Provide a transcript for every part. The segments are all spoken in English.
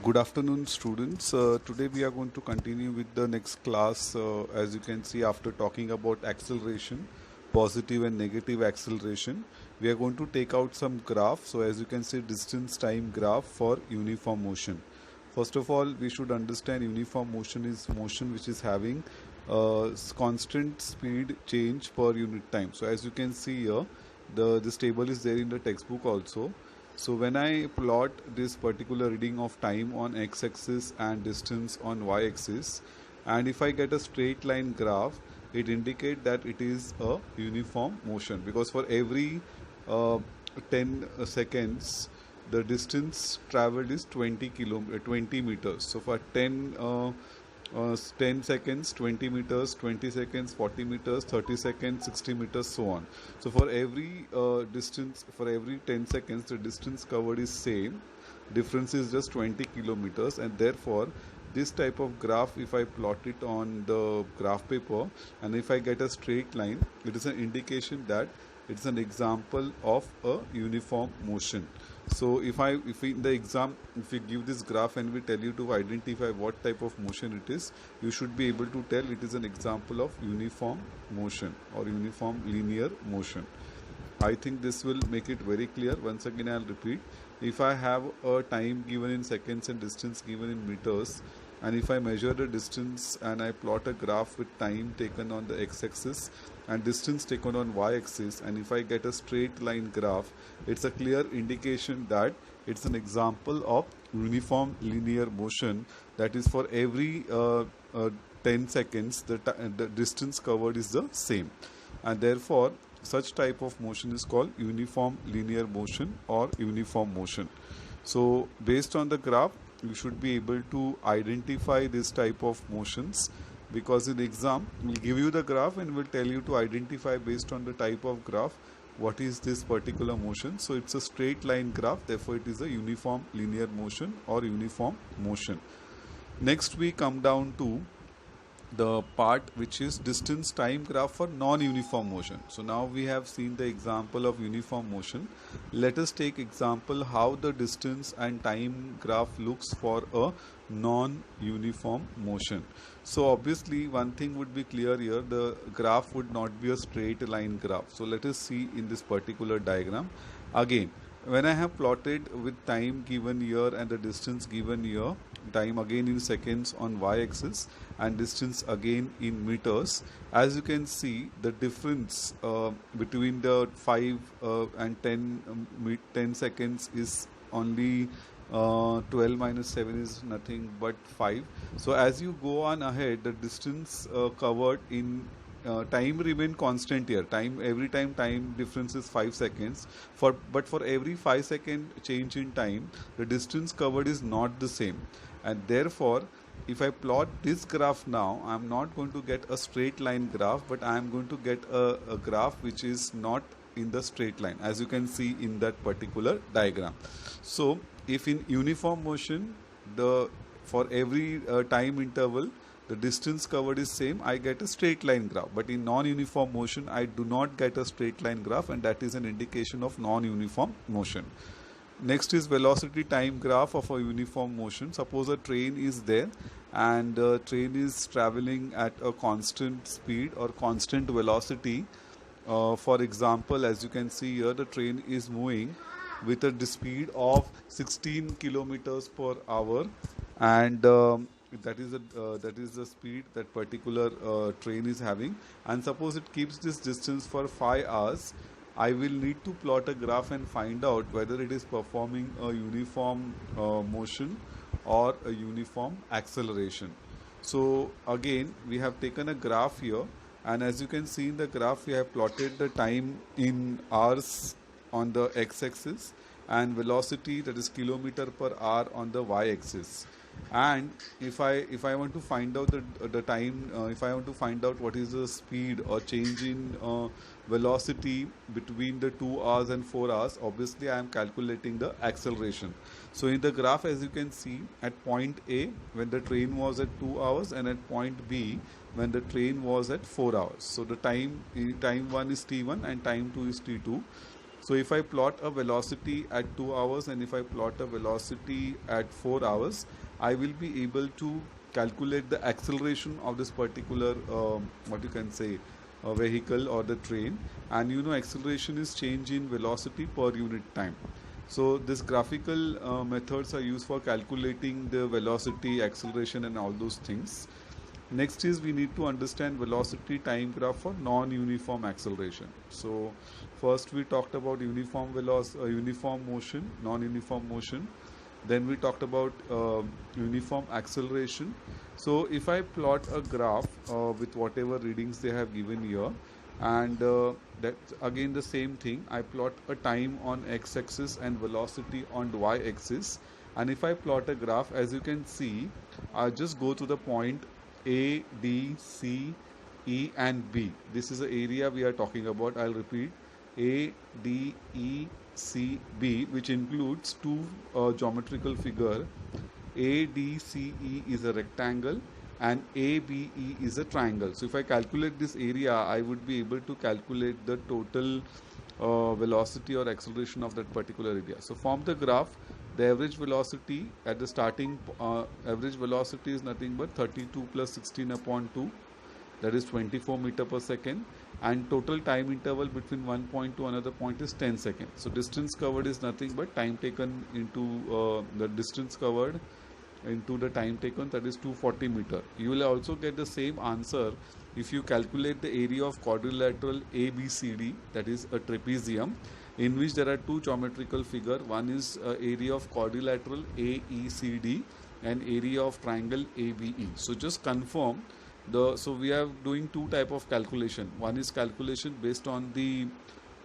Good afternoon, students. Today we are going to continue with the next class. As you can see, after talking about acceleration, positive and negative acceleration, we are going to take out some graph. So as you can see, distance time graph for uniform motion. First of all, we should understand uniform motion is motion which is having constant speed change per unit time. So as you can see here, this table is there in the textbook also. So when I plot this particular reading of time on x-axis and distance on y-axis, and if I get a straight line graph, it indicates that it is a uniform motion, because for every 10 seconds the distance traveled is 20 meters. So for 10 seconds 20 meters, 20 seconds 40 meters, 30 seconds 60 meters, so on. So for every distance, for every 10 seconds the distance covered is same, difference is just 20 kilometers, and therefore this type of graph, if I plot it on the graph paper and if I get a straight line, it is an indication that it's an example of a uniform motion. So if in the exam, if we give this graph and we tell you to identify what type of motion it is, you should be able to tell it is an example of uniform motion or uniform linear motion. I think this will make it very clear. Once again I'll repeat, if I have a time given in seconds and distance given in meters, and if I measure the distance and I plot a graph with time taken on the x-axis and distance taken on y-axis, and if I get a straight line graph, it's a clear indication that it's an example of uniform linear motion. That is, for every 10 seconds the distance covered is the same, and therefore such type of motion is called uniform linear motion or uniform motion. So based on the graph, you should be able to identify this type of motions, because in the exam we'll give you the graph and we'll tell you to identify based on the type of graph what is this particular motion. So it's a straight line graph, therefore it is a uniform linear motion or uniform motion. Next we come down to the part which is distance time graph for non-uniform motion. So now we have seen the example of uniform motion. Let us take example how the distance and time graph looks for a non-uniform motion. So obviously one thing would be clear here, the graph would not be a straight line graph. So let us see in this particular diagram. Again, when I have plotted with time given here and the distance given here, time again in seconds on y-axis and distance again in meters, as you can see the difference between the 5 and 10 seconds is only 12 minus 7 is nothing but 5. So as you go on ahead, the distance covered in time remain constant here. Every time difference is 5 seconds. But for every 5 second change in time, the distance covered is not the same. And therefore, if I plot this graph now, I am not going to get a straight line graph, but I am going to get a graph which is not in the straight line, as you can see in that particular diagram. So if in uniform motion, for every time interval the distance covered is same, I get a straight line graph. But in non-uniform motion, I do not get a straight line graph, and that is an indication of non-uniform motion. Next is velocity time graph of a uniform motion. Suppose a train is there and the train is traveling at a constant speed or constant velocity. For example, as you can see here, the train is moving with a speed of 16 kilometers per hour, and that is the speed that particular train is having. And suppose it keeps this distance for 5 hours. I will need to plot a graph and find out whether it is performing a uniform motion or a uniform acceleration. So again, we have taken a graph here, and as you can see in the graph, we have plotted the time in hours on the x-axis and velocity, that is kilometer per hour, on the y-axis. And if I want to find out the time, if I want to find out what is the speed or change in velocity between the 2 hours and 4 hours, obviously I am calculating the acceleration. So in the graph, as you can see, at point A when the train was at 2 hours, and at point B when the train was at 4 hours. So the time 1 is t1 and time 2 is t2. So if I plot a velocity at 2 hours and if I plot a velocity at 4 hours, I will be able to calculate the acceleration of this particular what you can say vehicle or the train. And you know, acceleration is change in velocity per unit time. So this graphical methods are used for calculating the velocity, acceleration and all those things. Next is we need to understand velocity time graph for non-uniform acceleration. So first we talked about uniform uniform motion, non-uniform motion. Then we talked about uniform acceleration. So if I plot a graph with whatever readings they have given here, and that's again the same thing, I plot a time on x-axis and velocity on y-axis. And if I plot a graph, as you can see, I just go to the point A, D, C, E and B. This is the area we are talking about. I'll repeat: A, D, E, C, B, which includes two geometrical figure. A, D, C, E is a rectangle and A, B, E is a triangle. So if I calculate this area, I would be able to calculate the total velocity or acceleration of that particular area. So from the graph, the average velocity at the starting average velocity is nothing but 32 plus 16 upon 2, that is 24 meter per second, and total time interval between one point to another point is 10 seconds. So distance covered is nothing but time taken into the distance covered into the time taken, that is 240 meter. You will also get the same answer if you calculate the area of quadrilateral ABCD, that is a trapezium, in which there are two geometrical figure. One is area of quadrilateral AECD and area of triangle ABE. So just confirm so we are doing two type of calculation. One is calculation based on the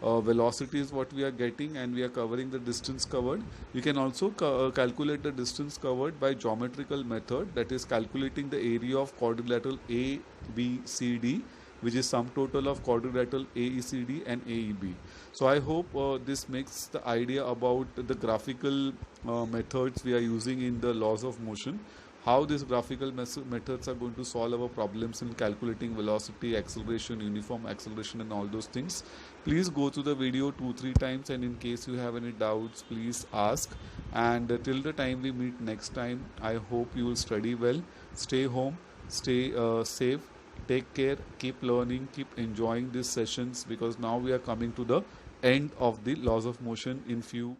velocity is what we are getting, and we are covering the distance covered. You can also calculate the distance covered by geometrical method, that is calculating the area of quadrilateral ABCD, which is sum total of quadrilateral AECD and AEB. So I hope this makes the idea about the graphical methods we are using in the laws of motion, how these graphical methods are going to solve our problems in calculating velocity, acceleration, uniform acceleration and all those things. Please go through the video 2-3 times, and in case you have any doubts, please ask. And till the time we meet next time, I hope you will study well, stay home, stay safe, take care, keep learning, keep enjoying these sessions, because now we are coming to the end of the laws of motion in few